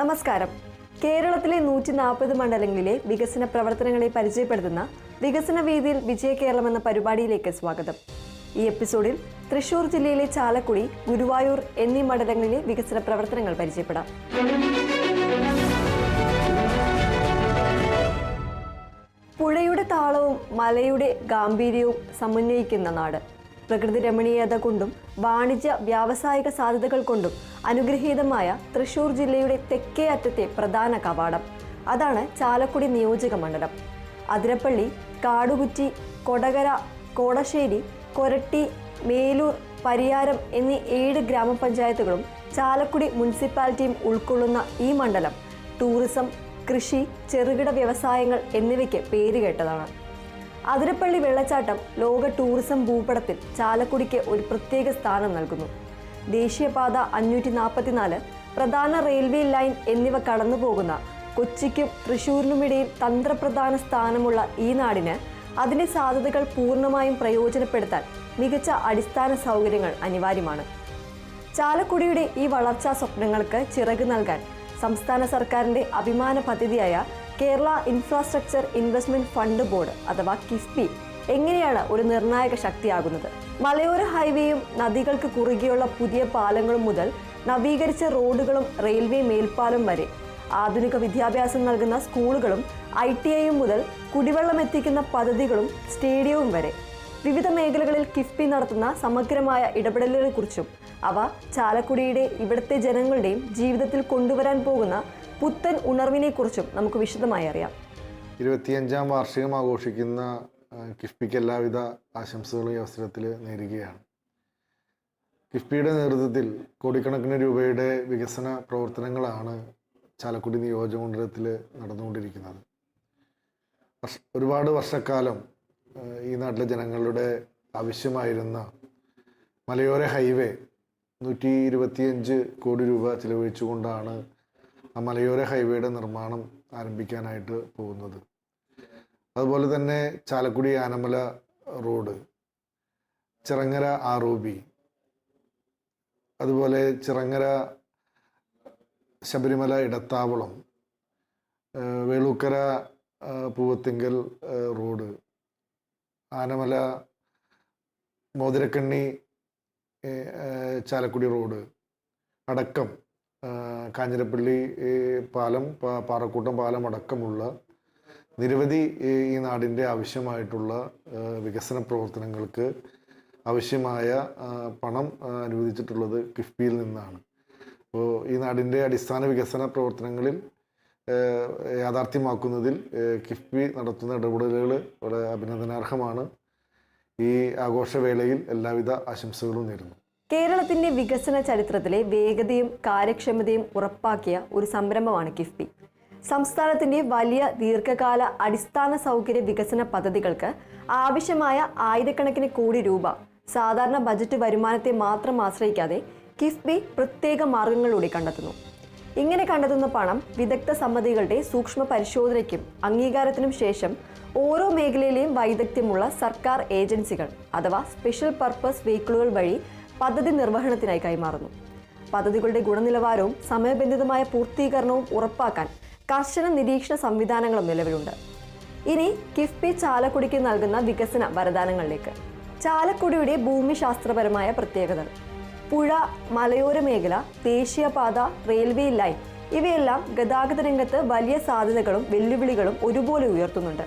നമസ്കാരം. കേരളത്തിലെ 140 മണ്ഡലങ്ങളിലെ വികസന പ്രവർത്തനങ്ങളെ പരിചയപ്പെടുത്തുന്ന വികസന വേദിയിൽ വിജയ കേരളം എന്ന പരിപാടിയിലേക്ക് സ്വാഗതം. ഈ എപ്പിസോഡിൽ തൃശൂർ ജില്ലയിലെ ചാലക്കുടി, ഗുരുവായൂർ എന്നീ മണ്ഡലങ്ങളിലെ വികസന പ്രവർത്തനങ്ങൾ പരിചയപ്പെടാം. പുഴയുടെ താളവും മലയുടെ ഗാംഭീര്യവും സമന്വയിക്കുന്ന നാട്. പ്രകൃതി രമണീയത കൊണ്ടും വാണിജ്യ വ്യാവസായിക സാധ്യതകൾ കൊണ്ടും അനുഗ്രഹീതമായ തൃശൂർ ജില്ലയുടെ തെക്കേ അറ്റത്തെ പ്രധാന കവാടം അതാണ് ചാലക്കുടി നിയോജക മണ്ഡലം. അതിരപ്പള്ളി, കാടുകുറ്റി, കൊടകര, കോടശ്ശേരി, കൊരട്ടി, മേലൂർ, പരിയാരം എന്നീ 7 ഗ്രാമപഞ്ചായത്തുകളും ചാലക്കുടി മുനിസിപ്പാലിറ്റിയും ഉൾക്കൊള്ളുന്ന ഈ മണ്ഡലം ടൂറിസം, കൃഷി, ചെറുകിട വ്യവസായങ്ങൾ എന്നിവയ്ക്ക് പേരുകേട്ടതാണ്. അതിരപ്പള്ളി വെള്ളച്ചാട്ടം ലോക ടൂറിസം ഭൂപടത്തിൽ ചാലക്കുടിക്ക് ഒരു പ്രത്യേക സ്ഥാനം നൽകുന്നു. ദേശീയപാത 544, പ്രധാന റെയിൽവേ ലൈൻ എന്നിവ കടന്നുപോകുന്ന കൊച്ചിക്കും തൃശ്ശൂരിനുമിടയിൽ തന്ത്രപ്രധാന സ്ഥാനമുള്ള ഈ നാടിന് അതിൻ്റെ സാധ്യതകൾ പൂർണ്ണമായും പ്രയോജനപ്പെടുത്താൻ മികച്ച അടിസ്ഥാന സൗകര്യങ്ങൾ അനിവാര്യമാണ്. ചാലക്കുടിയുടെ ഈ വളർച്ചാ സ്വപ്നങ്ങൾക്ക് ചിറക് നൽകാൻ സംസ്ഥാന സർക്കാരിൻ്റെ അഭിമാന പദ്ധതിയായ Kerala infrastructure investment fund board അഥവാ കിഫ്ബി എങ്ങനെയാണ് ഒരു നിർണായക ശക്തിയാകുന്നത്? മലയോര ഹൈവേയും നദികൾക്ക് കുറുകെയുള്ള പുതിയ പാലങ്ങളും മുതൽ നവീകരിച്ച റോഡുകളും റെയിൽവേ മേൽപ്പാലം വരെ, ആധുനിക വിദ്യാഭ്യാസം നൽകുന്ന സ്കൂളുകളും ITIയും മുതൽ കുടിവെള്ളം എത്തിക്കുന്ന പദ്ധതികളും സ്റ്റേഡിയവും വരെ വിവിധ മേഖലകളിൽ കിഫ്ബി നടത്തുന്ന സമഗ്രമായ ഇടപെടലുകളെക്കുറിച്ചും അവ ചാലക്കുടിയുടെ ഇവിടുത്തെ ജനങ്ങളുടെയും ജീവിതത്തിൽ കൊണ്ടുവരാൻ പോകുന്ന പുത്തൻ ഉണർവിനെക്കുറിച്ചും നമുക്ക് വിശദമായി അറിയാം. 25ാം വാർഷികം ആഘോഷിക്കുന്ന കിഫ്ബിക്ക് എല്ലാവിധ ആശംസകളും ഈ അവസരത്തിൽ നേരുകയാണ്. കിഫ്ബിയുടെ നേതൃത്വത്തിൽ കോടിക്കണക്കിന് രൂപയുടെ വികസന പ്രവർത്തനങ്ങളാണ് ചാലക്കുടി നിയോജകമണ്ഡലത്തിൽ നടന്നുകൊണ്ടിരിക്കുന്നത്. ഒരുപാട് വർഷക്കാലം ഈ നാട്ടിലെ ജനങ്ങളുടെ ആവശ്യമായിരുന്ന മലയോര ഹൈവേ 125 കോടി രൂപ ചിലവഴിച്ചുകൊണ്ടാണ് ആ മലയോര ഹൈവേയുടെ നിർമ്മാണം ആരംഭിക്കാനായിട്ട് പോകുന്നത്. അതുപോലെ തന്നെ ചാലക്കുടി ആനമല റോഡ്, ചിറങ്ങര ROB, അതുപോലെ ചിറങ്ങര ശബരിമല ഇടത്താവളം, വേളൂക്കര പൂവത്തിങ്കൽ റോഡ്, ആനമല മോതിരക്കണ്ണി ചാലക്കുടി റോഡ് അടക്കം കാഞ്ഞിരപ്പള്ളി പാലം, പാറക്കൂട്ടം പാലം അടക്കമുള്ള നിരവധി ഈ നാടിൻ്റെ ആവശ്യമായിട്ടുള്ള വികസന പ്രവർത്തനങ്ങൾക്ക് ആവശ്യമായ പണം അനുവദിച്ചിട്ടുള്ളത് കിഫ്ബിയിൽ നിന്നാണ്. അപ്പോൾ ഈ നാടിൻ്റെ അടിസ്ഥാന വികസന പ്രവർത്തനങ്ങളിൽ യാഥാർത്ഥ്യമാക്കുന്നതിൽ കിഫ്ബി നടത്തുന്ന ഇടപെടലുകൾ വളരെ അഭിനന്ദനാർഹമാണ്. ഈ ആഘോഷവേളയിൽ എല്ലാവിധ ആശംസകളും നേരുന്നു. കേരളത്തിന്റെ വികസന ചരിത്രത്തിലെ വേഗതയും കാര്യക്ഷമതയും ഉറപ്പാക്കിയ ഒരു സംരംഭമാണ് കിഫ്ബി. സംസ്ഥാനത്തിന്റെ വലിയ ദീർഘകാല അടിസ്ഥാന സൗകര്യ വികസന പദ്ധതികൾക്ക് ആവശ്യമായ ആയിരക്കണക്കിന് കോടി രൂപ സാധാരണ ബജറ്റ് വരുമാനത്തെ മാത്രം ആശ്രയിക്കാതെ കിഫ്ബി പ്രത്യേക മാർഗങ്ങളിലൂടെ കണ്ടെത്തുന്നു. ഇങ്ങനെ കണ്ടെത്തുന്ന പണം വിദഗ്ധ സമിതികളുടെ സൂക്ഷ്മ പരിശോധനയ്ക്കും അംഗീകാരത്തിനും ശേഷം ഓരോ മേഖലയിലെയും വൈദഗ്ധ്യമുള്ള സർക്കാർ ഏജൻസികൾ അഥവാ സ്പെഷ്യൽ പർപ്പസ് വെഹിക്കിളുകൾ വഴി പദ്ധതി നിർവഹണത്തിനായി കൈമാറുന്നു. പദ്ധതികളുടെ ഗുണനിലവാരവും സമയബന്ധിതമായ പൂർത്തീകരണവും ഉറപ്പാക്കാൻ കർശന നിരീക്ഷണ സംവിധാനങ്ങളും നിലവിലുണ്ട്. ഇനി കിഫ്ബി ചാലക്കുടിക്ക് നൽകുന്ന വികസന വരദാനങ്ങളിലേക്ക്. ചാലക്കുടിയുടെ ഭൂമിശാസ്ത്രപരമായ പ്രത്യേകതകൾ. പുഴ, മലയോര മേഖല, ദേശീയപാത, റെയിൽവേ ലൈൻ ഇവയെല്ലാം ഗതാഗത രംഗത്ത് വലിയ സാധ്യതകളും വെല്ലുവിളികളും ഒരുപോലെ ഉയർത്തുന്നുണ്ട്.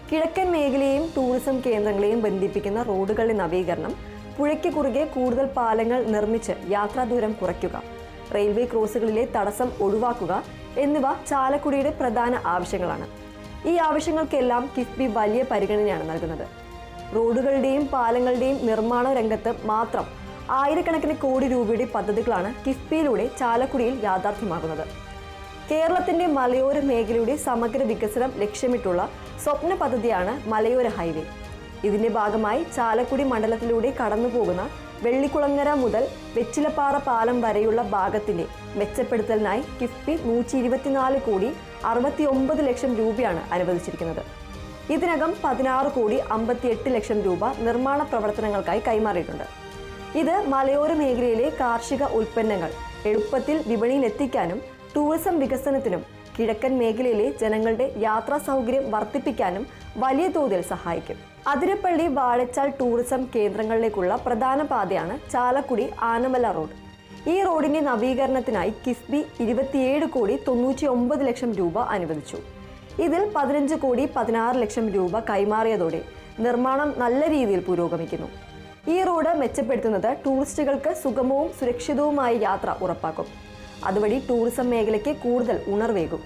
കിഴക്കൻ മേഖലയെയും ടൂറിസം കേന്ദ്രങ്ങളെയും ബന്ധിപ്പിക്കുന്ന റോഡുകളുടെ നവീകരണം, പുഴയ്ക്ക് കുറുകെ കൂടുതൽ പാലങ്ങൾ നിർമ്മിച്ച് യാത്രാദൂരം കുറയ്ക്കുക, റെയിൽവേ ക്രോസുകളിലെ തടസ്സം ഒഴിവാക്കുക എന്നിവ ചാലക്കുടിയുടെ പ്രധാന ആവശ്യങ്ങളാണ്. ഈ ആവശ്യങ്ങൾക്കെല്ലാം കിഫ്ബി വലിയ പരിഗണനയാണ് നൽകുന്നത്. റോഡുകളുടെയും പാലങ്ങളുടെയും നിർമ്മാണ രംഗത്ത് മാത്രം ആയിരക്കണക്കിന് കോടി രൂപയുടെ പദ്ധതികളാണ് കിഫ്ബിയിലൂടെ ചാലക്കുടിയിൽ യാഥാർത്ഥ്യമാകുന്നത്. കേരളത്തിന്റെ മലയോര മേഖലയുടെ സമഗ്ര വികസനം ലക്ഷ്യമിട്ടുള്ള സ്വപ്ന പദ്ധതിയാണ് മലയോര ഹൈവേ. ഇതിന്റെ ഭാഗമായി ചാലക്കുടി മണ്ഡലത്തിലൂടെ കടന്നുപോകുന്ന വെള്ളിക്കുളങ്ങര മുതൽ വെച്ചിലപ്പാറ പാലം വരെയുള്ള ഭാഗത്തിന്റെ മെച്ചപ്പെടുത്തലിനായി കിഫ്ബി 124 കോടി 69 ലക്ഷം രൂപയാണ് അനുവദിച്ചിരിക്കുന്നത്. ഇതിനകം 16 കോടി 58 ലക്ഷം രൂപ നിർമ്മാണ പ്രവർത്തനങ്ങൾക്കായി കൈമാറിയിട്ടുണ്ട്. ഇത് മലയോര മേഖലയിലെ കാർഷിക ഉൽപ്പന്നങ്ങൾ എളുപ്പത്തിൽ വിപണിയിൽ എത്തിക്കാനും ടൂറിസം വികസനത്തിനും കിഴക്കൻ മേഖലയിലെ ജനങ്ങളുടെ യാത്രാ സൗകര്യം വർദ്ധിപ്പിക്കാനും വലിയ തോതിൽ സഹായിക്കും. അതിരപ്പള്ളി വാഴച്ചാൽ ടൂറിസം കേന്ദ്രങ്ങളിലേക്കുള്ള പ്രധാന പാതയാണ് ചാലക്കുടി ആനമല റോഡ്. ഈ റോഡിന്റെ നവീകരണത്തിനായി കിഫ്ബി 27,99 ലക്ഷം രൂപ അനുവദിച്ചു. ഇതിൽ 15,16 ലക്ഷം രൂപ കൈമാറിയതോടെ നിർമ്മാണം നല്ല രീതിയിൽ പുരോഗമിക്കുന്നു. ഈ റോഡ് മെച്ചപ്പെടുത്തുന്നത് ടൂറിസ്റ്റുകൾക്ക് സുഗമവും സുരക്ഷിതവുമായ യാത്ര ഉറപ്പാക്കും. അതുവഴി ടൂറിസം മേഖലയ്ക്ക് കൂടുതൽ ഉണർവേകും.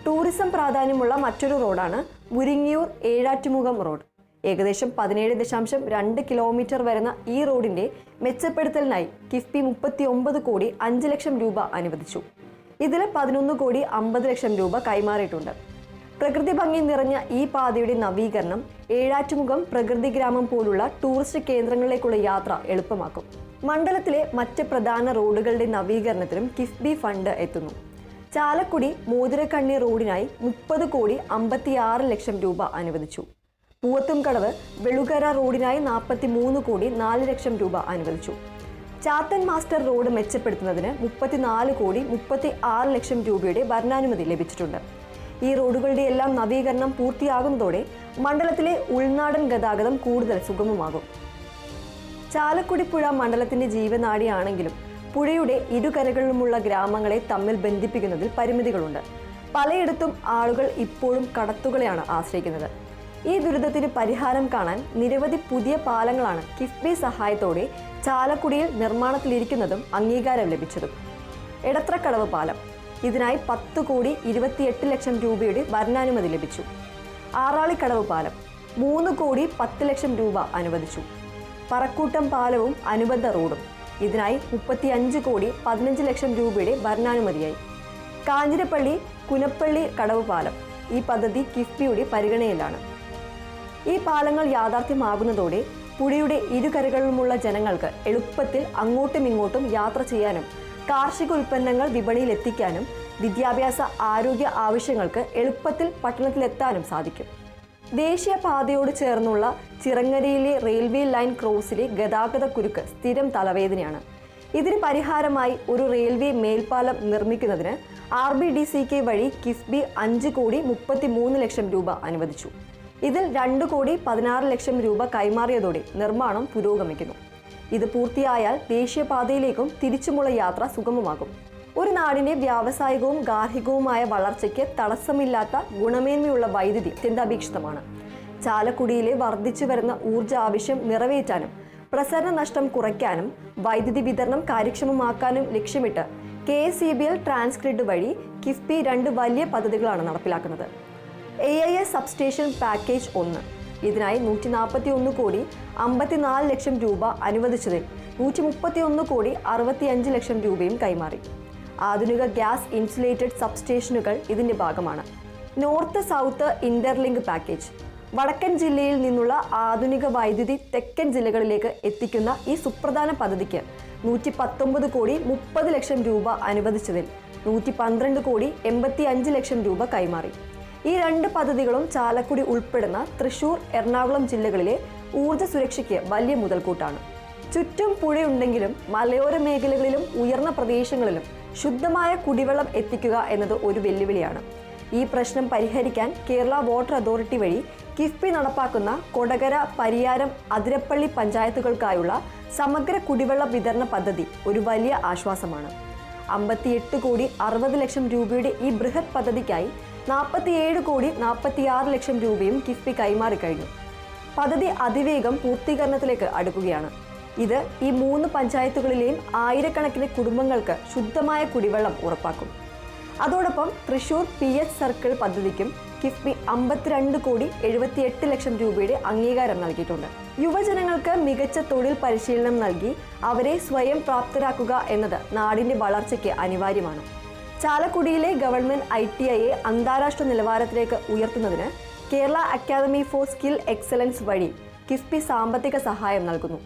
ടൂറിസം പ്രാധാന്യമുള്ള മറ്റൊരു റോഡാണ് മുരിങ്ങിയൂർ ഏഴാറ്റുമുഖം റോഡ്. ഏകദേശം 17.2 കിലോമീറ്റർ വരുന്ന ഈ റോഡിന്റെ മെച്ചപ്പെടുത്തലിനായി കിഫ്ബി 39,05 ലക്ഷം രൂപ അനുവദിച്ചു. ഇതിൽ 11,50 ലക്ഷം രൂപ കൈമാറിയിട്ടുണ്ട്. പ്രകൃതി ഭംഗി നിറഞ്ഞ ഈ പാതയുടെ നവീകരണം ഏഴാറ്റുമുഖം പ്രകൃതി ഗ്രാമം പോലുള്ള ടൂറിസ്റ്റ് കേന്ദ്രങ്ങളിലേക്കുള്ള യാത്ര എളുപ്പമാക്കും. മണ്ഡലത്തിലെ മറ്റ് പ്രധാന റോഡുകളുടെ നവീകരണത്തിനും കിഫ്ബി ഫണ്ട് എത്തുന്നു. ചാലക്കുടി മോതിരക്കണ്ണി റോഡിനായി 30,56 ലക്ഷം രൂപ അനുവദിച്ചു. പൂവത്തുംകടവ് വെളുകര റോഡിനായി 43,04 ലക്ഷം രൂപ അനുവദിച്ചു. ചാത്തൻ മാസ്റ്റർ റോഡ് മെച്ചപ്പെടുത്തുന്നതിന് 34,36 ലക്ഷം രൂപയുടെ ഭരണാനുമതി ലഭിച്ചിട്ടുണ്ട്. ഈ റോഡുകളുടെ എല്ലാം നവീകരണം പൂർത്തിയാകുന്നതോടെ മണ്ഡലത്തിലെ ഉൾനാടൻ ഗതാഗതം കൂടുതൽ സുഗമമാകും. ചാലക്കുടി പുഴ മണ്ഡലത്തിന്റെ ജീവനാഡിയാണെങ്കിലും പുഴയുടെ ഇരുകരകളിലുമുള്ള ഗ്രാമങ്ങളെ തമ്മിൽ ബന്ധിപ്പിക്കുന്നതിൽ പരിമിതികളുണ്ട്. പലയിടത്തും ആളുകൾ ഇപ്പോഴും കടത്തുകളെയാണ് ആശ്രയിക്കുന്നത്. ഈ ദുരിതത്തിന് പരിഹാരം കാണാൻ നിരവധി പുതിയ പാലങ്ങളാണ് കിഫ്ബി സഹായത്തോടെ ചാലക്കുടിയിൽ നിർമ്മാണത്തിലിരിക്കുന്നതും അംഗീകാരം ലഭിച്ചതും. എടത്രക്കടവ് പാലം, ഇതിനായി 10,28 ലക്ഷം രൂപയുടെ ഭരണാനുമതി ലഭിച്ചു. ആറാളിക്കടവ് പാലം 3,10 ലക്ഷം രൂപ അനുവദിച്ചു. പറക്കൂട്ടം പാലവും അനുബന്ധ റോഡും, ഇതിനായി 35,15 ലക്ഷം രൂപയുടെ ഭരണാനുമതിയായി. കാഞ്ഞിരപ്പള്ളി കുനപ്പള്ളി കടവ് പാലം, ഈ പദ്ധതി കിഫ്ബിയുടെ പരിഗണനയിലാണ്. ഈ പാലങ്ങൾ യാഥാർത്ഥ്യമാകുന്നതോടെ പുഴയുടെ ഇരുകരകളിലുമുള്ള ജനങ്ങൾക്ക് എളുപ്പത്തിൽ അങ്ങോട്ടും ഇങ്ങോട്ടും യാത്ര ചെയ്യാനും കാർഷിക ഉൽപ്പന്നങ്ങൾ വിപണിയിൽ എത്തിക്കാനും വിദ്യാഭ്യാസ ആരോഗ്യ ആവശ്യങ്ങൾക്ക് എളുപ്പത്തിൽ പട്ടണത്തിലെത്താനും സാധിക്കും. ദേശീയപാതയോട് ചേർന്നുള്ള ചിറങ്ങരയിലെ റെയിൽവേ ലൈൻ ക്രോസിലെ ഗതാഗത കുരുക്ക് സ്ഥിരം തലവേദനയാണ്. ഇതിന് പരിഹാരമായി ഒരു റെയിൽവേ മേൽപ്പാലം നിർമ്മിക്കുന്നതിന് RBDCK വഴി കിഫ്ബി 5,33 ലക്ഷം രൂപ അനുവദിച്ചു. ഇതിൽ 2,16 ലക്ഷം രൂപ കൈമാറിയതോടെ നിർമ്മാണം പുരോഗമിക്കുന്നു. ഇത് പൂർത്തിയായാൽ ദേശീയപാതയിലേക്കും തിരിച്ചുമുള്ള യാത്ര സുഗമമാകും. ഒരു നാടിന്റെ വ്യാവസായികവും ഗാർഹികവുമായ വളർച്ചയ്ക്ക് തടസ്സമില്ലാത്ത ഗുണമേന്മയുള്ള വൈദ്യുതി അത്യന്താപേക്ഷിതമാണ്. ചാലക്കുടിയിലെ വർദ്ധിച്ചു വരുന്ന ഊർജ്ജ ആവശ്യം നിറവേറ്റാനും പ്രസരണ നഷ്ടം കുറയ്ക്കാനും വൈദ്യുതി വിതരണം കാര്യക്ഷമമാക്കാനും ലക്ഷ്യമിട്ട് KSEBL ട്രാൻസ്ഗ്രിഡ് വഴി കിഫ്ബി 2 വലിയ പദ്ധതികളാണ് നടപ്പിലാക്കുന്നത്. AIS സബ്സ്റ്റേഷൻ പാക്കേജ് 1, ഇതിനായി 141,54 ലക്ഷം രൂപ അനുവദിച്ചതിൽ 131,65 ലക്ഷം രൂപയും കൈമാറി. ആധുനിക ഗ്യാസ് ഇൻസുലേറ്റഡ് സബ്സ്റ്റേഷനുകൾ ഇതിന്റെ ഭാഗമാണ്. നോർത്ത് സൗത്ത് ഇന്റർലിങ്ക് പാക്കേജ്, വടക്കൻ ജില്ലയിൽ നിന്നുള്ള ആധുനിക വൈദ്യുതി തെക്കൻ ജില്ലകളിലേക്ക് എത്തിക്കുന്ന ഈ സുപ്രധാന പദ്ധതിക്ക് 119,30 ലക്ഷം രൂപ അനുവദിച്ചതിൽ 112,85 ലക്ഷം രൂപ കൈമാറി. ഈ 2 പദ്ധതികളും ചാലക്കുടി ഉൾപ്പെടുന്ന തൃശൂർ, എറണാകുളം ജില്ലകളിലെ ഊർജ്ജ സുരക്ഷയ്ക്ക് വലിയ മുതൽക്കൂട്ടാണ്. ചുറ്റും പുഴയുണ്ടെങ്കിലും മലയോര മേഖലകളിലും ഉയർന്ന പ്രദേശങ്ങളിലും ശുദ്ധമായ കുടിവെള്ളം എത്തിക്കുക എന്നത് ഒരു വെല്ലുവിളിയാണ്. ഈ പ്രശ്നം പരിഹരിക്കാൻ കേരള വാട്ടർ അതോറിറ്റി വഴി കിഫ്ബി നടപ്പാക്കുന്ന കൊടകര, പരിയാരം, അതിരപ്പള്ളി പഞ്ചായത്തുകൾക്കായുള്ള സമഗ്ര കുടിവെള്ള വിതരണ പദ്ധതി ഒരു വലിയ ആശ്വാസമാണ്. 58,60 ലക്ഷം രൂപയുടെ ഈ ബൃഹത് പദ്ധതിക്കായി 47,46 ലക്ഷം രൂപയും കിഫ്ബി കൈമാറിക്കഴിഞ്ഞു. പദ്ധതി അതിവേഗം പൂർത്തീകരണത്തിലേക്ക് അടുക്കുകയാണ്. ഇത് ഈ 3 പഞ്ചായത്തുകളിലെയും ആയിരക്കണക്കിന് കുടുംബങ്ങൾക്ക് ശുദ്ധമായ കുടിവെള്ളം ഉറപ്പാക്കും. അതോടൊപ്പം തൃശൂർ PH സർക്കിൾ പദ്ധതിക്കും കിഫ്ബി 52,78 ലക്ഷം രൂപയുടെ അംഗീകാരം നൽകിയിട്ടുണ്ട്. യുവജനങ്ങൾക്ക് മികച്ച തൊഴിൽ പരിശീലനം നൽകി അവരെ സ്വയം പ്രാപ്തരാക്കുക എന്നത് നാടിന്റെ വളർച്ചയ്ക്ക് അനിവാര്യമാണ്. ചാലക്കുടിയിലെ ഗവൺമെന്റ് ITIയെ അന്താരാഷ്ട്ര നിലവാരത്തിലേക്ക് ഉയർത്തുന്നതിന് Kerala academy for skill excellence വഴി കിഫ്ബി സാമ്പത്തിക സഹായം നൽകുന്നു.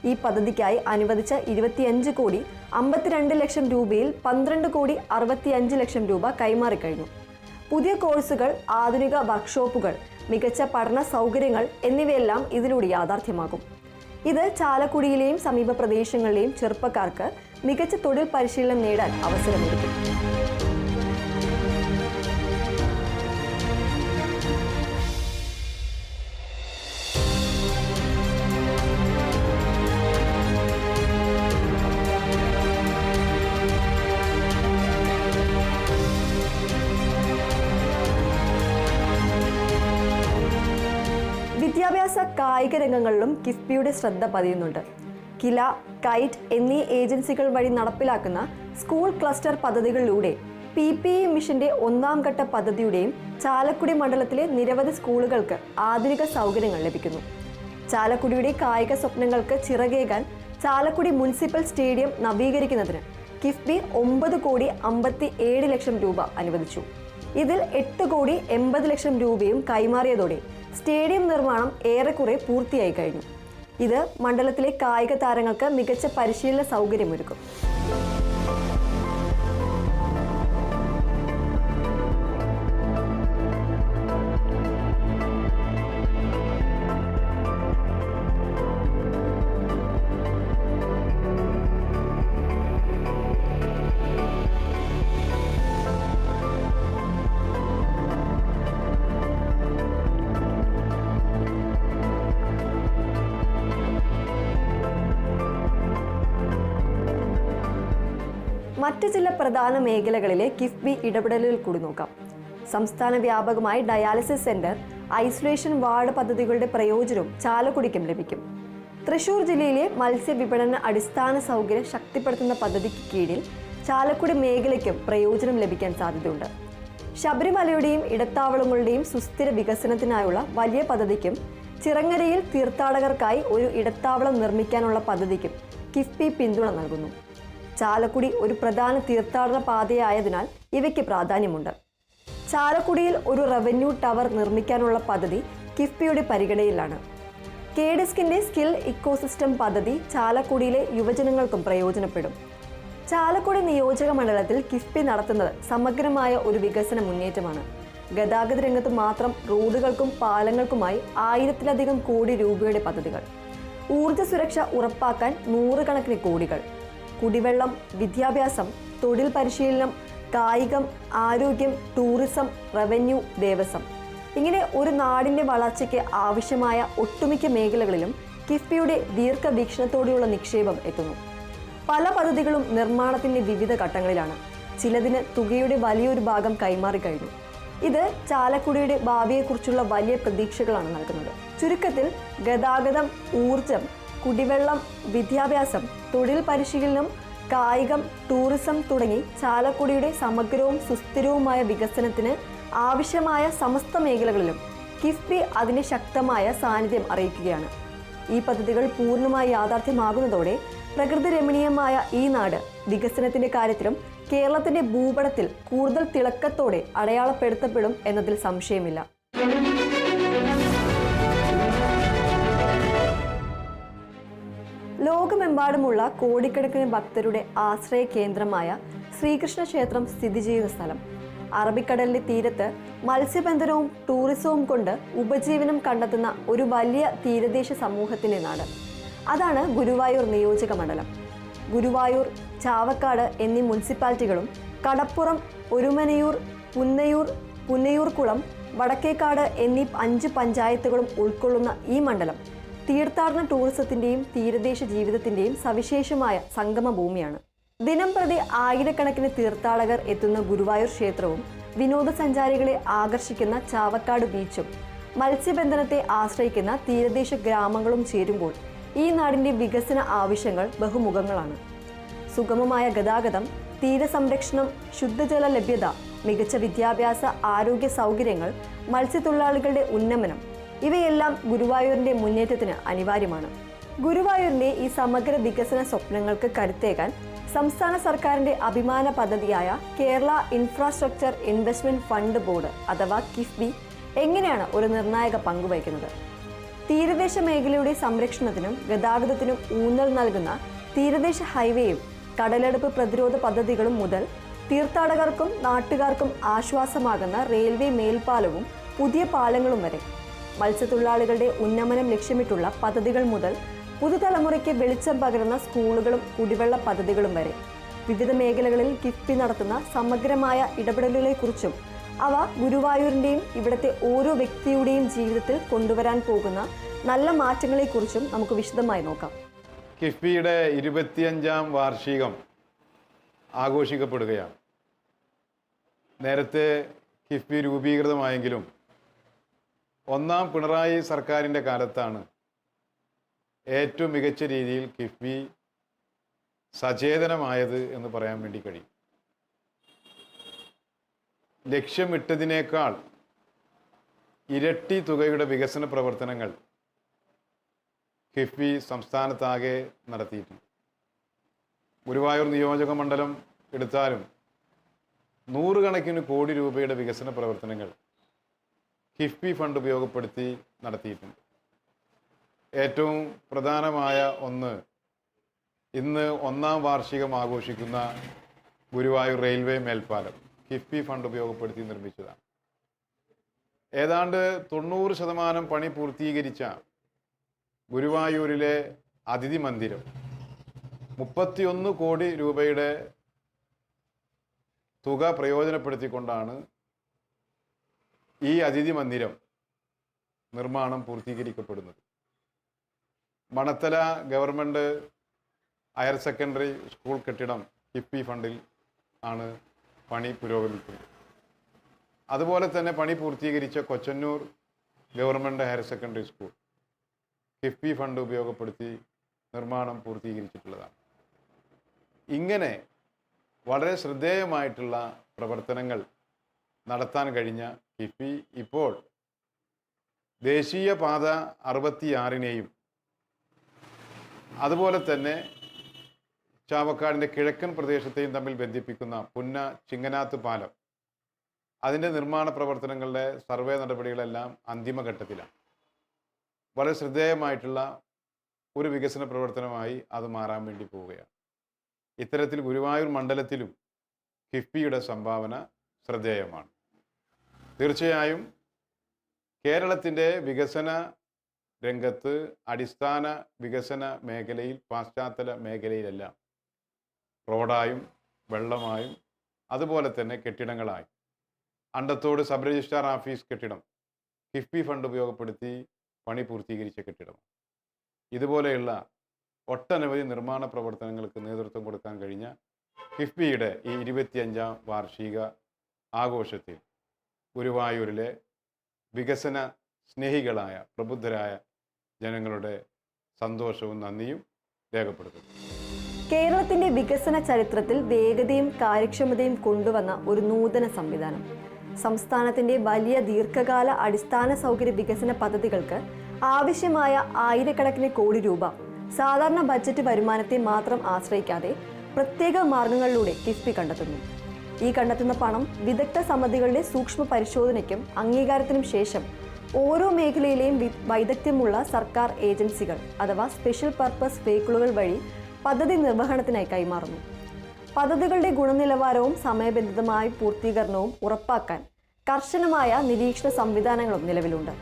ഈ പദ്ധതിക്കായി അനുവദിച്ച 25,52 ലക്ഷം രൂപയിൽ 12,65 ലക്ഷം രൂപ കൈമാറിക്കഴിഞ്ഞു. പുതിയ കോഴ്സുകൾ, ആധുനിക വർക്ക്ഷോപ്പുകൾ, മികച്ച പഠന സൗകര്യങ്ങൾ എന്നിവയെല്ലാം ഇതിലൂടെ യാഥാർത്ഥ്യമാകും. ഇത് ചാലക്കുടിയിലെയും സമീപ പ്രദേശങ്ങളിലെയും ചെറുപ്പക്കാർക്ക് മികച്ച തൊഴിൽ പരിശീലനം നേടാൻ അവസരമൊരുക്കും. വിദ്യാഭ്യാസ കായിക രംഗങ്ങളിലും കിഫ്ബിയുടെ ശ്രദ്ധ പതിയുന്നുണ്ട്. കില, കൈറ്റ് എന്നീ ഏജൻസികൾ വഴി നടപ്പിലാക്കുന്ന സ്കൂൾ ക്ലസ്റ്റർ പദ്ധതികളിലൂടെ PPE മിഷന്റെ 1ാം ഘട്ട പദ്ധതിയുടെയും ചാലക്കുടി മണ്ഡലത്തിലെ നിരവധി സ്കൂളുകൾക്ക് ആധുനിക സൗകര്യങ്ങൾ ലഭിക്കുന്നു. ചാലക്കുടിയുടെ കായിക സ്വപ്നങ്ങൾക്ക് ചിറകേകാൻ ചാലക്കുടി മുനിസിപ്പൽ സ്റ്റേഡിയം നവീകരിക്കുന്നതിന് കിഫ്ബി 9,57 ലക്ഷം രൂപ അനുവദിച്ചു. ഇതിൽ 8,80 ലക്ഷം രൂപയും കൈമാറിയതോടെ സ്റ്റേഡിയം നിർമ്മാണം ഏറെക്കുറെ പൂർത്തിയായി കഴിഞ്ഞു. ഇത് മണ്ഡലത്തിലെ കായിക താരങ്ങൾക്ക് മികച്ച പരിശീലന സൗകര്യമൊരുക്കും. മറ്റ് ചില പ്രധാന മേഖലകളിലെ കിഫ്ബി ഇടപെടലുകൾ കൂടി നോക്കാം. സംസ്ഥാന വ്യാപകമായി ഡയാലിസിസ് സെന്റർ, ഐസൊലേഷൻ വാർഡ് പദ്ധതികളുടെ പ്രയോജനവും ചാലക്കുടിക്കും ലഭിക്കും. തൃശൂർ ജില്ലയിലെ മത്സ്യവിപണന അടിസ്ഥാന സൗകര്യം ശക്തിപ്പെടുത്തുന്ന പദ്ധതിക്ക് കീഴിൽ ചാലക്കുടി മേഖലയ്ക്കും പ്രയോജനം ലഭിക്കാൻ സാധ്യതയുണ്ട്. ശബരിമലയുടെയും ഇടത്താവളങ്ങളുടെയും സുസ്ഥിര വികസനത്തിനായുള്ള വലിയ പദ്ധതിക്കും ചിറങ്ങരയിൽ തീർത്ഥാടകർക്കായി ഒരു ഇടത്താവളം നിർമ്മിക്കാനുള്ള പദ്ധതിക്കും കിഫ്ബി പിന്തുണ നൽകുന്നു. ചാലക്കുടി ഒരു പ്രധാന തീർത്ഥാടന പാതയായതിനാൽ ഇവയ്ക്ക് പ്രാധാന്യമുണ്ട്. ചാലക്കുടിയിൽ ഒരു റവന്യൂ ടവർ നിർമ്മിക്കാനുള്ള പദ്ധതി കിഫ്ബിയുടെ പരിഗണനയിലാണ്. KDISCന്റെ സ്കിൽ ഇക്കോസിസ്റ്റം പദ്ധതി ചാലക്കുടിയിലെ യുവജനങ്ങൾക്കും പ്രയോജനപ്പെടും. ചാലക്കുടി നിയോജക മണ്ഡലത്തിൽ കിഫ്ബി നടത്തുന്നത് സമഗ്രമായ ഒരു വികസന മുന്നേറ്റമാണ്. ഗതാഗത രംഗത്ത് മാത്രം റോഡുകൾക്കും പാലങ്ങൾക്കുമായി 1000-ലധികം കോടി രൂപയുടെ പദ്ധതികൾ, ഊർജ്ജ സുരക്ഷ ഉറപ്പാക്കാൻ 100 കണക്കിന് കോടികൾ, കുടിവെള്ളം, വിദ്യാഭ്യാസം, തൊഴിൽ പരിശീലനം, കായികം, ആരോഗ്യം, ടൂറിസം, റവന്യൂ, ദേവസ്വം, ഇങ്ങനെ ഒരു നാടിൻ്റെ വളർച്ചയ്ക്ക് ആവശ്യമായ ഒട്ടുമിക്ക മേഖലകളിലും കിഫ്ബിയുടെ ദീർഘവീക്ഷണത്തോടെയുള്ള നിക്ഷേപം എത്തുന്നു. പല പദ്ധതികളും നിർമ്മാണത്തിൻ്റെ വിവിധ ഘട്ടങ്ങളിലാണ്. ചിലതിന് തുകയുടെ വലിയൊരു ഭാഗം കൈമാറിക്കഴിഞ്ഞു. ഇത് ചാലക്കുടിയുടെ ഭാവിയെക്കുറിച്ചുള്ള വലിയ പ്രതീക്ഷകളാണ് നൽകുന്നത്. ചുരുക്കത്തിൽ ഗതാഗതം, ഊർജം, കുടിവെള്ളം, വിദ്യാഭ്യാസം, തൊഴിൽ പരിശീലനം, കായികം, ടൂറിസം തുടങ്ങി ചാലക്കുടിയുടെ സമഗ്രവും സുസ്ഥിരവുമായ വികസനത്തിന് ആവശ്യമായ സമസ്ത മേഖലകളിലും കിഫ്ബി അതിൻ്റെ ശക്തമായ സാന്നിധ്യം അറിയിക്കുകയാണ്. ഈ പദ്ധതികൾ പൂർണ്ണമായി യാഥാർത്ഥ്യമാകുന്നതോടെ പ്രകൃതി രമണീയമായ ഈ നാട് വികസനത്തിന്റെ കാര്യത്തിലും കേരളത്തിന്റെ ഭൂപടത്തിൽ കൂടുതൽ തിളക്കത്തോടെ അടയാളപ്പെടുത്തപ്പെടും എന്നതിൽ സംശയമില്ല. ലോകമെമ്പാടുമുള്ള കോടിക്കണക്കിന് ഭക്തരുടെ ആശ്രയ കേന്ദ്രമായ ശ്രീകൃഷ്ണ ക്ഷേത്രം സ്ഥിതി ചെയ്യുന്ന സ്ഥലം. അറബിക്കടലിന്റെ തീരത്ത് മത്സ്യബന്ധനവും ടൂറിസവും കൊണ്ട് ഉപജീവനം കണ്ടെത്തുന്ന ഒരു വലിയ തീരദേശ സമൂഹത്തിന്റെ നാട്. അതാണ് ഗുരുവായൂർ നിയോജക മണ്ഡലം. ഗുരുവായൂർ, ചാവക്കാട് എന്നീ മുനിസിപ്പാലിറ്റികളും കടപ്പുറം, ഒരുമനയൂർ, പുന്നയൂർ, പുന്നയൂർക്കുളം, വടക്കേക്കാട് എന്നീ 5 പഞ്ചായത്തുകളും ഉൾക്കൊള്ളുന്ന ഈ മണ്ഡലം തീർത്ഥാടന ടൂറിസത്തിന്റെയും തീരദേശ ജീവിതത്തിന്റെയും സവിശേഷമായ സംഗമ ഭൂമിയാണ്. ദിനം പ്രതി ആയിരക്കണക്കിന് തീർത്ഥാടകർ എത്തുന്ന ഗുരുവായൂർ ക്ഷേത്രവും വിനോദസഞ്ചാരികളെ ആകർഷിക്കുന്ന ചാവക്കാട് ബീച്ചും മത്സ്യബന്ധനത്തെ ആശ്രയിക്കുന്ന തീരദേശ ഗ്രാമങ്ങളും ചേരുമ്പോൾ ഈ നാടിന്റെ വികസന ആവശ്യങ്ങൾ ബഹുമുഖങ്ങളാണ്. സുഗമമായ ഗതാഗതം, തീരസംരക്ഷണം, ശുദ്ധജല ലഭ്യത, മികച്ച വിദ്യാഭ്യാസ ആരോഗ്യ സൗകര്യങ്ങൾ, മത്സ്യത്തൊഴിലാളികളുടെ ഉന്നമനം ഇവയെല്ലാം ഗുരുവായൂരിന്റെ മുന്നേറ്റത്തിന് അനിവാര്യമാണ്. ഗുരുവായൂരിന്റെ ഈ സമഗ്ര വികസന സ്വപ്നങ്ങൾക്ക് കരുത്തേകാൻ സംസ്ഥാന സർക്കാരിന്റെ അഭിമാന പദ്ധതിയായ Kerala infrastructure investment fund board അഥവാ കിഫ്ബി എങ്ങനെയാണ് ഒരു നിർണായക പങ്കുവഹിക്കുന്നത്? തീരദേശ മേഖലയുടെ സംരക്ഷണത്തിനും ഗതാഗതത്തിനും ഊന്നൽ നൽകുന്ന തീരദേശ ഹൈവേയും കടലെടുപ്പ് പ്രതിരോധ പദ്ധതികളും മുതൽ തീർത്ഥാടകർക്കും നാട്ടുകാർക്കും ആശ്വാസമാകുന്ന റെയിൽവേ മേൽപ്പാലവും പുതിയ പാലങ്ങളും വരെ, മത്സ്യത്തൊഴിലാളികളുടെ ഉന്നമനം ലക്ഷ്യമിട്ടുള്ള പദ്ധതികൾ മുതൽ പുതുതലമുറയ്ക്ക് വെളിച്ചം പകരുന്ന സ്കൂളുകളും കുടിവെള്ള പദ്ധതികളും വരെ വിവിധ മേഖലകളിൽ കിഫ്ബി നടത്തുന്ന സമഗ്രമായ ഇടപെടലുകളെക്കുറിച്ചും അവ ഗുരുവായൂരിൻ്റെയും ഇവിടുത്തെ ഓരോ വ്യക്തിയുടെയും ജീവിതത്തിൽ കൊണ്ടുവരാൻ പോകുന്ന നല്ല മാറ്റങ്ങളെക്കുറിച്ചും നമുക്ക് വിശദമായി നോക്കാം. കിഫ്ബിയുടെ 25ാം വാർഷികം ആഘോഷിക്കപ്പെടുകയാണ്. നേരത്തെ കിഫ്ബി രൂപീകൃതമായെങ്കിലും ഒന്നാം പിണറായി സർക്കാരിൻ്റെ കാലത്താണ് ഏറ്റവും മികച്ച രീതിയിൽ കിഫ്ബി സചേതനമായത് എന്ന് പറയാൻ വേണ്ടി കഴിയും. ലക്ഷ്യമിട്ടതിനേക്കാൾ ഇരട്ടി തുകയുടെ വികസന പ്രവർത്തനങ്ങൾ കിഫ്ബി സംസ്ഥാനത്താകെ നടത്തിയിട്ടുണ്ട്. ഗുരുവായൂർ നിയോജക മണ്ഡലം എടുത്താലും നൂറുകണക്കിന് കോടി രൂപയുടെ വികസന പ്രവർത്തനങ്ങൾ കിഫ്ബി ഫണ്ട് ഉപയോഗപ്പെടുത്തി നടത്തിയിട്ടുണ്ട്. ഏറ്റവും പ്രധാനമായ ഒന്ന്, ഇന്ന് ഒന്നാം വാർഷികം ആഘോഷിക്കുന്ന ഗുരുവായൂർ റെയിൽവേ മേൽപ്പാലം കിഫ്ബി ഫണ്ട് ഉപയോഗപ്പെടുത്തി നിർമ്മിച്ചതാണ്. ഏതാണ്ട് 90% പണി പൂർത്തീകരിച്ച ഗുരുവായൂരിലെ അതിഥി മന്ദിരം 31 കോടി രൂപയുടെ തുക പ്രയോജനപ്പെടുത്തിക്കൊണ്ടാണ് ഈ അതിഥി മന്ദിരം നിർമ്മാണം പൂർത്തീകരിക്കപ്പെടുന്നത്. Manathala government higher secondary school കെട്ടിടം കിഫ്ബി ഫണ്ടിൽ ആണ് പണി പുരോഗമിക്കുന്നത്. അതുപോലെ തന്നെ പണി പൂർത്തീകരിച്ച Kochannur government higher secondary school KIIFB fund ഉപയോഗപ്പെടുത്തി നിർമ്മാണം പൂർത്തീകരിച്ചിട്ടുള്ളതാണ്. ഇങ്ങനെ വളരെ ശ്രദ്ധേയമായിട്ടുള്ള പ്രവർത്തനങ്ങൾ നടത്താൻ കഴിഞ്ഞ കിഫ്ബി ഇപ്പോൾ ദേശീയപാത 66-നെയും അതുപോലെ തന്നെ ചാവക്കാടിൻ്റെ കിഴക്കൻ പ്രദേശത്തെയും തമ്മിൽ ബന്ധിപ്പിക്കുന്ന പുന്ന ചിങ്ങനാത്ത് പാലം, അതിൻ്റെ നിർമ്മാണ പ്രവർത്തനങ്ങളുടെ സർവേ നടപടികളെല്ലാം അന്തിമഘട്ടത്തിലാണ്. വളരെ ശ്രദ്ധേയമായിട്ടുള്ള ഒരു വികസന പ്രവർത്തനമായി അത് മാറാൻ വേണ്ടി പോവുകയാണ്. ഇത്തരത്തിൽ ഗുരുവായൂർ മണ്ഡലത്തിലും കിഫ്ബിയുടെ സംഭാവന ശ്രദ്ധേയമാണ്. തീർച്ചയായും കേരളത്തിൻ്റെ വികസന രംഗത്ത് അടിസ്ഥാന വികസന മേഖലയിൽ, പാശ്ചാത്തല മേഖലയിലെല്ലാം റോഡായും വെള്ളമായും അതുപോലെ തന്നെ കെട്ടിടങ്ങളായും, അണ്ടത്തോട് സബ് രജിസ്ട്രാർ ഓഫീസ് കെട്ടിടം കിഫ്ബി ഫണ്ട് ഉപയോഗപ്പെടുത്തി പണി പൂർത്തീകരിച്ച കെട്ടിടമാണ്. ഇതുപോലെയുള്ള ഒട്ടനവധി നിർമ്മാണ പ്രവർത്തനങ്ങൾക്ക് നേതൃത്വം കൊടുക്കാൻ കഴിഞ്ഞ കിഫ്ബിയുടെ ഈ 25ാം വാർഷിക ആഘോഷത്തിൽ ഗുരുവായൂരിലെ വികസന സ്നേഹികളായ പ്രബുദ്ധരായ ജനങ്ങളുടെ സന്തോഷവും നന്ദിയും രേഖപ്പെടുത്തുന്നു. കേരളത്തിന്റെ വികസന ചരിത്രത്തിൽ വേഗതയും കാര്യക്ഷമതയും കൊണ്ടുവന്ന ഒരു നൂതന സംവിധാനം. സംസ്ഥാനത്തിന്റെ വലിയ ദീർഘകാല അടിസ്ഥാന സൗകര്യ വികസന പദ്ധതികൾക്ക് ആവശ്യമായ ആയിരക്കണക്കിന് കോടി രൂപ സാധാരണ ബജറ്റ് വരുമാനത്തെ മാത്രം ആശ്രയിക്കാതെ പ്രത്യേക മാർഗങ്ങളിലൂടെ കിഫ്ബി കണ്ടെത്തുന്നു. ഈ കണ്ടെത്തുന്ന പണം വിദഗ്ധ സമിതികളുടെ സൂക്ഷ്മ പരിശോധനയ്ക്കും അംഗീകാരത്തിനും ശേഷം ഓരോ മേഖലയിലെയും വൈദഗ്ധ്യമുള്ള സർക്കാർ ഏജൻസികൾ അഥവാ സ്പെഷ്യൽ പർപ്പസ് വെഹിക്കിളുകൾ വഴി പദ്ധതി നിർവഹണത്തിനായി കൈമാറുന്നു. പദ്ധതികളുടെ ഗുണനിലവാരവും സമയബന്ധിതമായ പൂർത്തീകരണവും ഉറപ്പാക്കാൻ കർശനമായ നിരീക്ഷണ സംവിധാനങ്ങളും നിലവിലുണ്ട്.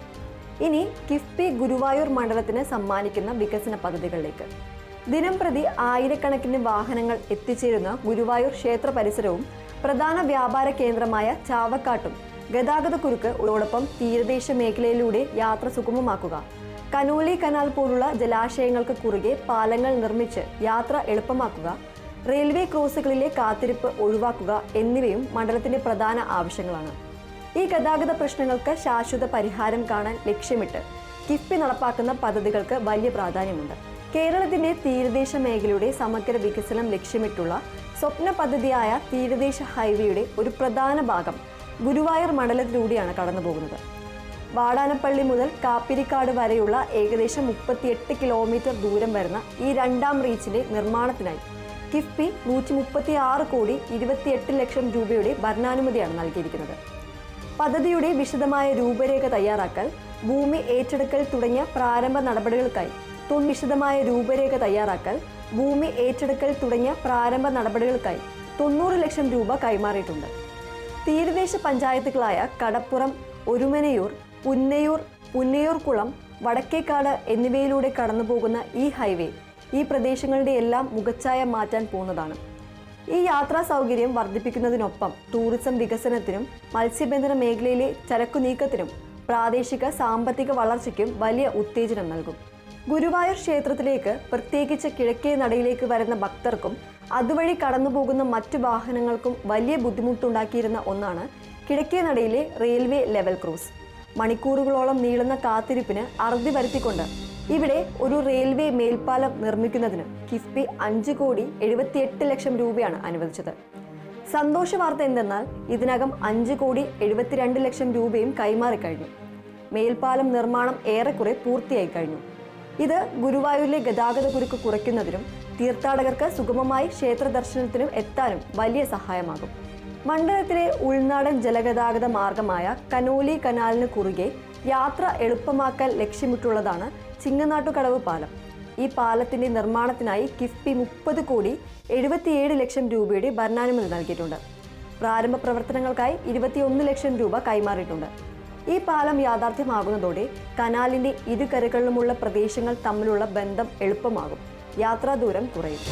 ഇനി കിഫ്ബി ഗുരുവായൂർ മണ്ഡലത്തിന് സമ്മാനിക്കുന്ന വികസന പദ്ധതികളിലേക്ക്. ദിനംപ്രതി ആയിരക്കണക്കിന് വാഹനങ്ങൾ എത്തിച്ചേരുന്ന ഗുരുവായൂർ ക്ഷേത്ര പരിസരവും പ്രധാന വ്യാപാര കേന്ദ്രമായ ചാവക്കാട്ടും ഗതാഗതക്കുരുക്ക് ഉള്ളോടൊപ്പം തീരദേശ മേഖലയിലൂടെ യാത്ര സുഗമമാക്കുക, കനോലി കനാൽ പോലുള്ള ജലാശയങ്ങൾക്ക് കുറുകെ പാലങ്ങൾ നിർമ്മിച്ച് യാത്ര എളുപ്പമാക്കുക, റെയിൽവേ ക്രോസുകളിലെ കാത്തിരിപ്പ് ഒഴിവാക്കുക എന്നിവയും മണ്ഡലത്തിന്റെ പ്രധാന ആവശ്യങ്ങളാണ്. ഈ ഗതാഗത പ്രശ്നങ്ങൾക്ക് ശാശ്വത പരിഹാരം കാണാൻ ലക്ഷ്യമിട്ട് കിഫ്ബി നടപ്പാക്കുന്ന പദ്ധതികൾക്ക് വലിയ പ്രാധാന്യമുണ്ട്. കേരളത്തിന്റെ തീരദേശ മേഖലയുടെ സമഗ്ര വികസനം ലക്ഷ്യമിട്ടുള്ള സ്വപ്ന പദ്ധതിയായ തീരദേശ ഹൈവേയുടെ ഒരു പ്രധാന ഭാഗം ഗുരുവായൂർ മണ്ഡലത്തിലൂടെയാണ് കടന്നുപോകുന്നത്. വാടാനപ്പള്ളി മുതൽ കാപ്പിരിക്കാട് വരെയുള്ള ഏകദേശം 38 കിലോമീറ്റർ ദൂരം വരുന്ന ഈ രണ്ടാം റീച്ചിന്റെ നിർമ്മാണത്തിനായി കിഫ്ബി 136 കോടി 28 ലക്ഷം രൂപയുടെ ഭരണാനുമതിയാണ് നൽകിയിരിക്കുന്നത്. പദ്ധതിയുടെ വിശദമായ രൂപരേഖ തയ്യാറാക്കൽ, ഭൂമി ഏറ്റെടുക്കൽ തുടങ്ങിയ പ്രാരംഭ നടപടികൾക്കായി 90 ലക്ഷം രൂപ കൈമാറിയിട്ടുണ്ട്. തീരദേശ പഞ്ചായത്തുകളായ കടപ്പുറം, ഒരുമനയൂർ, പുന്നയൂർകുളം, വടക്കേക്കാട് എന്നിവയിലൂടെ കടന്നുപോകുന്ന ഈ ഹൈവേ ഈ പ്രദേശങ്ങളുടെ എല്ലാം മുഖച്ഛായ മാറ്റാൻ പോകുന്നതാണ്. ഈ യാത്രാ സൗകര്യം വർദ്ധിപ്പിക്കുന്നതിനൊപ്പം ടൂറിസം വികസനത്തിനും മത്സ്യബന്ധന മേഖലയിലെ ചരക്കു നീക്കത്തിനും പ്രാദേശിക സാമ്പത്തിക വളർച്ചയ്ക്കും വലിയ ഉത്തേജനം നൽകും. ഗുരുവായൂർ ക്ഷേത്രത്തിലേക്ക്, പ്രത്യേകിച്ച് കിഴക്കേ നടയിലേക്ക് വരുന്ന ഭക്തർക്കും അതുവഴി കടന്നുപോകുന്ന മറ്റു വാഹനങ്ങൾക്കും വലിയ ബുദ്ധിമുട്ടുണ്ടാക്കിയിരുന്ന ഒന്നാണ് കിഴക്കേ നടയിലെ റെയിൽവേ ലെവൽ ക്രോസ്. മണിക്കൂറുകളോളം നീളുന്ന കാത്തിരിപ്പിന് അറുതി വരുത്തിക്കൊണ്ട് ഇവിടെ ഒരു റെയിൽവേ മേൽപ്പാലം നിർമ്മിക്കുന്നതിന് കിഫ്ബി 5,78,00,000 രൂപയാണ് അനുവദിച്ചത്. സന്തോഷ വാർത്ത എന്തെന്നാൽ ഇതിനകം 5,72,00,000 രൂപയും കൈമാറിക്കഴിഞ്ഞു. മേൽപ്പാലം നിർമ്മാണം ഏറെക്കുറെ പൂർത്തിയായി കഴിഞ്ഞു. ഇത് ഗുരുവായൂരിലെ ഗതാഗത കുരുക്ക് കുറയ്ക്കുന്നതിനും തീർത്ഥാടകർക്ക് സുഗമമായി ക്ഷേത്ര ദർശനത്തിനും എത്താനും വലിയ സഹായമാകും. മണ്ഡലത്തിലെ ഉൾനാടൻ ജലഗതാഗത മാർഗമായ കനോലി കനാലിന് കുറുകെ യാത്ര എളുപ്പമാക്കാൻ ലക്ഷ്യമിട്ടുള്ളതാണ് ചിങ്ങനാട്ടുകടവ് പാലം. ഈ പാലത്തിന്റെ നിർമ്മാണത്തിനായി കിഫ്ബി 30,77,00,000 രൂപയുടെ ഭരണാനുമതി നൽകിയിട്ടുണ്ട്. പ്രാരംഭ പ്രവർത്തനങ്ങൾക്കായി 21,00,000 രൂപ കൈമാറിയിട്ടുണ്ട്. ഈ പാലം യാഥാർത്ഥ്യമാകുന്നതോടെ കനാലിന്റെ ഇരുകരകളിലുമുള്ള പ്രദേശങ്ങൾ തമ്മിലുള്ള ബന്ധം എളുപ്പമാകും. യാത്രാ ദൂരം കുറയും.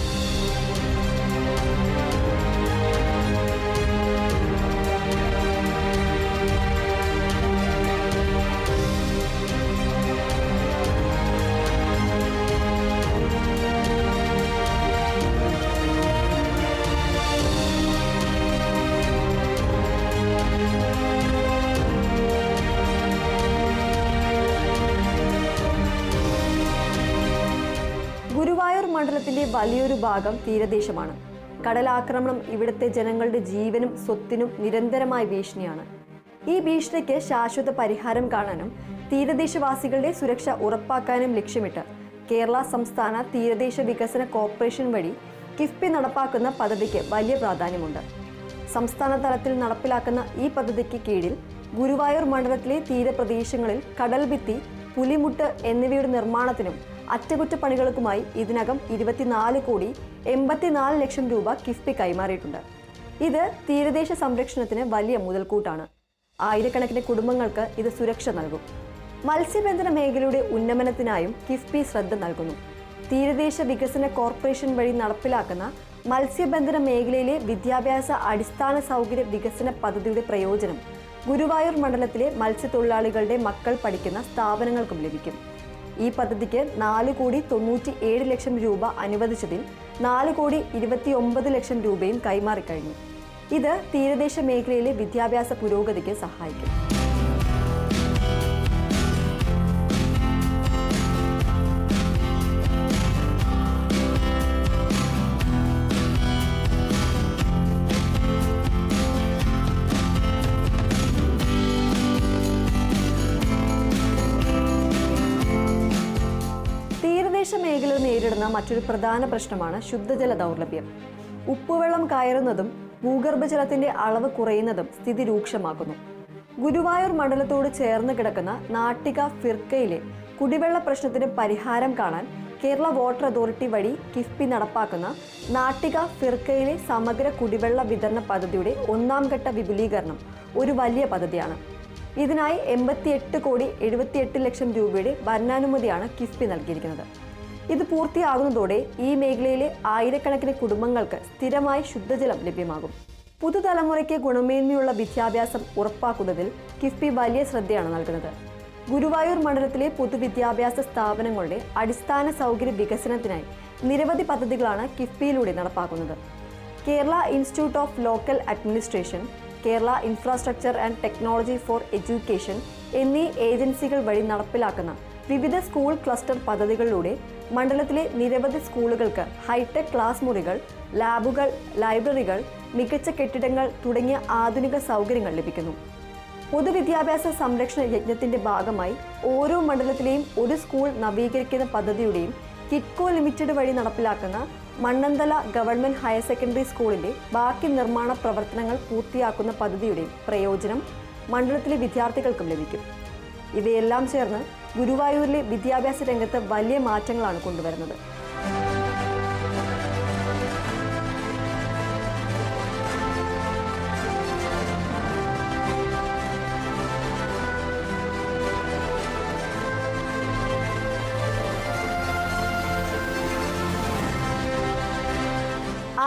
ഗുരുവായൂർ മണ്ഡലത്തിന്റെ വലിയൊരു ഭാഗം തീരദേശമാണ്. കടലാക്രമണം ഇവിടുത്തെ ജനങ്ങളുടെ ജീവനും സ്വത്തിനും നിരന്തരമായ ഭീഷണിയാണ്. ഈ ഭീഷണിക്ക് ശാശ്വത പരിഹാരം കാണാനും തീരദേശവാസികളുടെ സുരക്ഷ ഉറപ്പാക്കാനും ലക്ഷ്യമിട്ട് കേരള സംസ്ഥാന തീരദേശ വികസന കോർപ്പറേഷൻ വഴി കിഫ്ബി നടപ്പാക്കുന്ന പദ്ധതിക്ക് വലിയ പ്രാധാന്യമുണ്ട്. സംസ്ഥാന തലത്തിൽ നടപ്പിലാക്കുന്ന ഈ പദ്ധതിക്ക് കീഴിൽ ഗുരുവായൂർ മണ്ഡലത്തിലെ തീരപ്രദേശങ്ങളിൽ കടൽഭിത്തി, പുലിമുട്ട് എന്നിവയുടെ നിർമ്മാണത്തിനും അറ്റകുറ്റപ്പണികൾക്കുമായി ഇതിനകം 24,84,00,000 രൂപ കിഫ്ബി കൈമാറിയിട്ടുണ്ട്. ഇത് തീരദേശ സംരക്ഷണത്തിന് വലിയ മുതൽക്കൂട്ടാണ്. ആയിരക്കണക്കിന് കുടുംബങ്ങൾക്ക് ഇത് സുരക്ഷ നൽകും. മത്സ്യബന്ധന മേഖലയുടെ ഉന്നമനത്തിനായും കിഫ്ബി ശ്രദ്ധ നൽകുന്നു. തീരദേശ വികസന കോർപ്പറേഷൻ വഴി നടപ്പിലാക്കുന്ന മത്സ്യബന്ധന മേഖലയിലെ വിദ്യാഭ്യാസ അടിസ്ഥാന സൗകര്യ വികസന പദ്ധതിയുടെ പ്രയോജനം ഗുരുവായൂർ മണ്ഡലത്തിലെ മത്സ്യത്തൊഴിലാളികളുടെ മക്കൾ പഠിക്കുന്ന സ്ഥാപനങ്ങൾക്കും ലഭിക്കും. ഈ പദ്ധതിക്ക് 4,97,00,000 രൂപ അനുവദിച്ചതിൽ 4,29,00,000 രൂപയും കൈമാറിക്കഴിഞ്ഞു. ഇത് തീരദേശ മേഖലയിലെ വിദ്യാഭ്യാസ പുരോഗതിക്ക് സഹായിക്കും. തീരദേശ മേഖല നേരിടുന്ന മറ്റൊരു പ്രധാന പ്രശ്നമാണ് ശുദ്ധജല ദൗർലഭ്യം. ഉപ്പുവെള്ളം കയറുന്നതും ഭൂഗർഭജലത്തിന്റെ അളവ് കുറയുന്നതും സ്ഥിതി രൂക്ഷമാക്കുന്നു. ഗുരുവായൂർ മണ്ഡലത്തോട് ചേർന്ന് കിടക്കുന്ന നാട്ടിക ഫിർക്കയിലെ കുടിവെള്ള പ്രശ്നത്തിന് പരിഹാരം കാണാൻ കേരള വാട്ടർ അതോറിറ്റി വഴി കിഫ്ബി നടപ്പാക്കുന്ന നാട്ടിക ഫിർക്കയിലെ സമഗ്ര കുടിവെള്ള വിതരണ പദ്ധതിയുടെ 1ാം ഘട്ട വിപുലീകരണം ഒരു വലിയ പദ്ധതിയാണ്. ഇതിനായി 88,78,00,000 രൂപയുടെ ഭരണാനുമതിയാണ് കിഫ്ബി നൽകിയിരിക്കുന്നത്. ഇത് പൂർത്തിയാകുന്നതോടെ ഈ മേഖലയിലെ ആയിരക്കണക്കിന് കുടുംബങ്ങൾക്ക് സ്ഥിരമായി ശുദ്ധജലം ലഭ്യമാകും. പുതുതലമുറയ്ക്ക് ഗുണമേന്മയുള്ള വിദ്യാഭ്യാസം ഉറപ്പാക്കുന്നതിൽ കിഫ്ബി വലിയ ശ്രദ്ധയാണ് നൽകുന്നത്. ഗുരുവായൂർ മണ്ഡലത്തിലെ പൊതുവിദ്യാഭ്യാസ സ്ഥാപനങ്ങളുടെ അടിസ്ഥാന സൗകര്യ വികസനത്തിനായി നിരവധി പദ്ധതികളാണ് കിഫ്ബിയിലൂടെ നടപ്പാക്കുന്നത്. Kerala institute of local administration, Kerala infrastructure and technology for education എന്നീ ഏജൻസികൾ വഴി നടപ്പിലാക്കുന്ന വിവിധ സ്കൂൾ ക്ലസ്റ്റർ പദ്ധതികളിലൂടെ മണ്ഡലത്തിലെ നിരവധി സ്കൂളുകൾക്ക് ഹൈടെക് ക്ലാസ് മുറികൾ, ലാബുകൾ, ലൈബ്രറികൾ, മികച്ച കെട്ടിടങ്ങൾ തുടങ്ങിയ ആധുനിക സൗകര്യങ്ങൾ ലഭിക്കുന്നു. പൊതുവിദ്യാഭ്യാസ സംരക്ഷണ യജ്ഞത്തിന്റെ ഭാഗമായി ഓരോ മണ്ഡലത്തിലെയും ഒരു സ്കൂൾ നവീകരിക്കുന്ന പദ്ധതിയുടെയും കിറ്റ്കോ ലിമിറ്റഡ് വഴി നടപ്പിലാക്കുന്ന മണ്ണന്തല ഗവൺമെന്റ് ഹയർ സെക്കൻഡറി സ്കൂളിന്റെ ബാക്കി നിർമ്മാണ പ്രവർത്തനങ്ങൾ പൂർത്തിയാക്കുന്ന പദ്ധതിയുടെയും പ്രയോജനം മണ്ഡലത്തിലെ വിദ്യാർത്ഥികൾക്കും ലഭിക്കും. ഇവയെല്ലാം ചേർന്ന് ഗുരുവായൂരിലെ വിദ്യാഭ്യാസ രംഗത്ത് വലിയ മാറ്റങ്ങളാണ് കൊണ്ടുവരുന്നത്.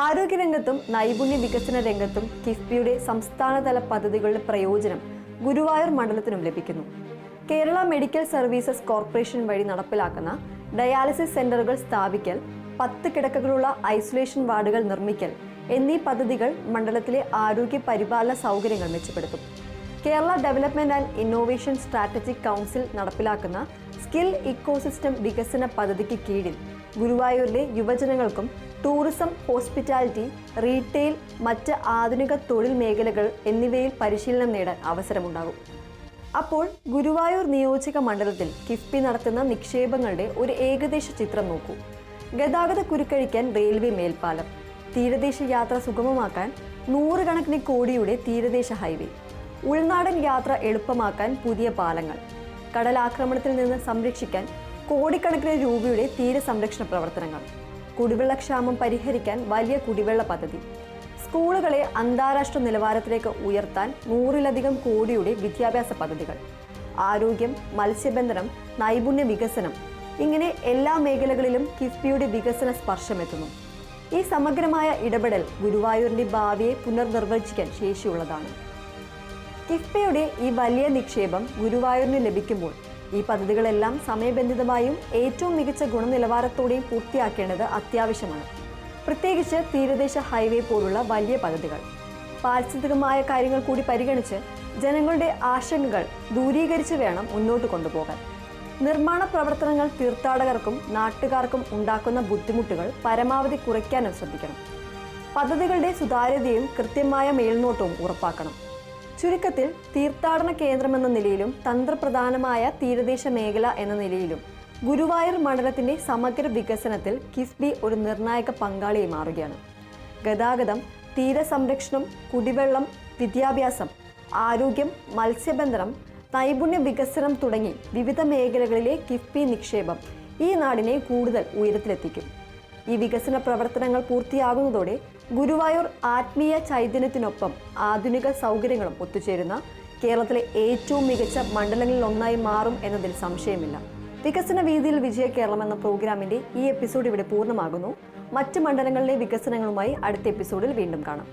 ആരോഗ്യരംഗത്തും നൈപുണ്യ വികസന രംഗത്തും കിഫ്ബിയുടെ സംസ്ഥാനതല പദ്ധതികളുടെ പ്രയോജനം ഗുരുവായൂർ മണ്ഡലത്തിനും ലഭിക്കുന്നു. കേരള മെഡിക്കൽ സർവീസസ് കോർപ്പറേഷൻ വഴി നടപ്പിലാക്കുന്ന ഡയാലിസിസ് സെന്ററുകൾ സ്ഥാപിക്കൽ, 10 കിടക്കകളുള്ള ഐസൊലേഷൻ വാർഡുകൾ നിർമ്മിക്കൽ എന്നീ പദ്ധതികൾ മണ്ഡലത്തിലെ ആരോഗ്യ പരിപാലന സൗകര്യങ്ങൾ മെച്ചപ്പെടുത്തും. Kerala development and innovation strategic council നടപ്പിലാക്കുന്ന സ്കിൽ ഇക്കോസിസ്റ്റം വികസന പദ്ധതിക്ക് കീഴിൽ ഗുരുവായൂരിലെ യുവജനങ്ങൾക്കും ടൂറിസം, ഹോസ്പിറ്റാലിറ്റി, റീറ്റെയിൽ, മറ്റ് ആധുനിക തൊഴിൽ മേഖലകൾ എന്നിവയിൽ പരിശീലനം നേടാൻ അവസരമുണ്ടാകും. അപ്പോൾ ഗുരുവായൂർ നിയോജക മണ്ഡലത്തിൽ കിഫ്ബി നടത്തുന്ന നിക്ഷേപങ്ങളുടെ ഒരു ഏകദേശ ചിത്രം നോക്കൂ. ഗതാഗത കുരുക്കഴിക്കാൻ റെയിൽവേ മേൽപ്പാലം, തീരദേശ യാത്ര സുഗമമാക്കാൻ 100 കണക്കിന് കോടിയുടെ തീരദേശ ഹൈവേ, ഉൾനാടൻ യാത്ര എളുപ്പമാക്കാൻ പുതിയ പാലങ്ങൾ, കടലാക്രമണത്തിൽ നിന്ന് സംരക്ഷിക്കാൻ കോടിക്കണക്കിന് രൂപയുടെ തീരസംരക്ഷണ പ്രവർത്തനങ്ങൾ, കുടിവെള്ളക്ഷാമം പരിഹരിക്കാൻ വലിയ കുടിവെള്ള പദ്ധതി, സ്കൂളുകളെ അന്താരാഷ്ട്ര നിലവാരത്തിലേക്ക് ഉയർത്താൻ 100-ലധികം കോടിയുടെ വിദ്യാഭ്യാസ പദ്ധതികൾ, ആരോഗ്യം, മത്സ്യബന്ധനം, നൈപുണ്യ വികസനം, ഇങ്ങനെ എല്ലാ മേഖലകളിലും കിഫ്ബിയുടെ വികസന സ്പർശമെത്തുന്നു. ഈ സമഗ്രമായ ഇടപെടൽ ഗുരുവായൂരിന്റെ ഭാവിയെ പുനർനിർവചിക്കാൻ ശേഷിയുള്ളതാണ്. കിഫ്ബിയുടെ ഈ വലിയ നിക്ഷേപം ഗുരുവായൂരിന് ലഭിക്കുമ്പോൾ ഈ പദ്ധതികളെല്ലാം സമയബന്ധിതമായും ഏറ്റവും മികച്ച ഗുണനിലവാരത്തോടെയും പൂർത്തിയാക്കേണ്ടത് അത്യാവശ്യമാണ്. പ്രത്യേകിച്ച് തീരദേശ ഹൈവേ പോലുള്ള വലിയ പദ്ധതികൾ. പാരിസ്ഥിതികമായ കാര്യങ്ങൾ കൂടി പരിഗണിച്ച് ജനങ്ങളുടെ ആശങ്കകൾ ദൂരീകരിച്ച് വേണം മുന്നോട്ട് കൊണ്ടുപോകാൻ. നിർമ്മാണ പ്രവർത്തനങ്ങൾ തീർത്ഥാടകർക്കും നാട്ടുകാർക്കും ഉണ്ടാക്കുന്ന ബുദ്ധിമുട്ടുകൾ പരമാവധി കുറയ്ക്കാനും ശ്രദ്ധിക്കണം. പദ്ധതികളുടെ സുതാര്യതയും കൃത്യമായ മേൽനോട്ടവും ഉറപ്പാക്കണം. ചുരുക്കത്തിൽ തീർത്ഥാടന കേന്ദ്രമെന്ന നിലയിലും തന്ത്രപ്രധാനമായ തീരദേശ മേഖല എന്ന നിലയിലും ഗുരുവായൂർ മണ്ഡലത്തിന്റെ സമഗ്ര വികസനത്തിൽ കിഫ്ബി ഒരു നിർണായക പങ്കാളിയായി മാറുകയാണ്. ഗതാഗതം, തീരസംരക്ഷണം, കുടിവെള്ളം, വിദ്യാഭ്യാസം, ആരോഗ്യം, മത്സ്യബന്ധനം, നൈപുണ്യ വികസനം തുടങ്ങി വിവിധ മേഖലകളിലെ കിഫ്ബി നിക്ഷേപം ഈ നാടിനെ കൂടുതൽ ഉയരത്തിലെത്തിക്കും. ഈ വികസന പ്രവർത്തനങ്ങൾ പൂർത്തിയാകുന്നതോടെ ഗുരുവായൂർ ആത്മീയ ചൈതന്യത്തിനൊപ്പം ആധുനിക സൗകര്യങ്ങളും ഒത്തുചേരുന്ന കേരളത്തിലെ ഏറ്റവും മികച്ച മണ്ഡലങ്ങളിലൊന്നായി മാറും എന്നതിൽ സംശയമില്ല. വികസന വീതിയിൽ വിജയ കേരളം എന്ന പ്രോഗ്രാമിന്റെ ഈ എപ്പിസോഡ് ഇവിടെ പൂർണ്ണമാകുന്നു. മറ്റ് മണ്ഡലങ്ങളിലെ വികസനങ്ങളുമായി അടുത്ത എപ്പിസോഡിൽ വീണ്ടും കാണാം.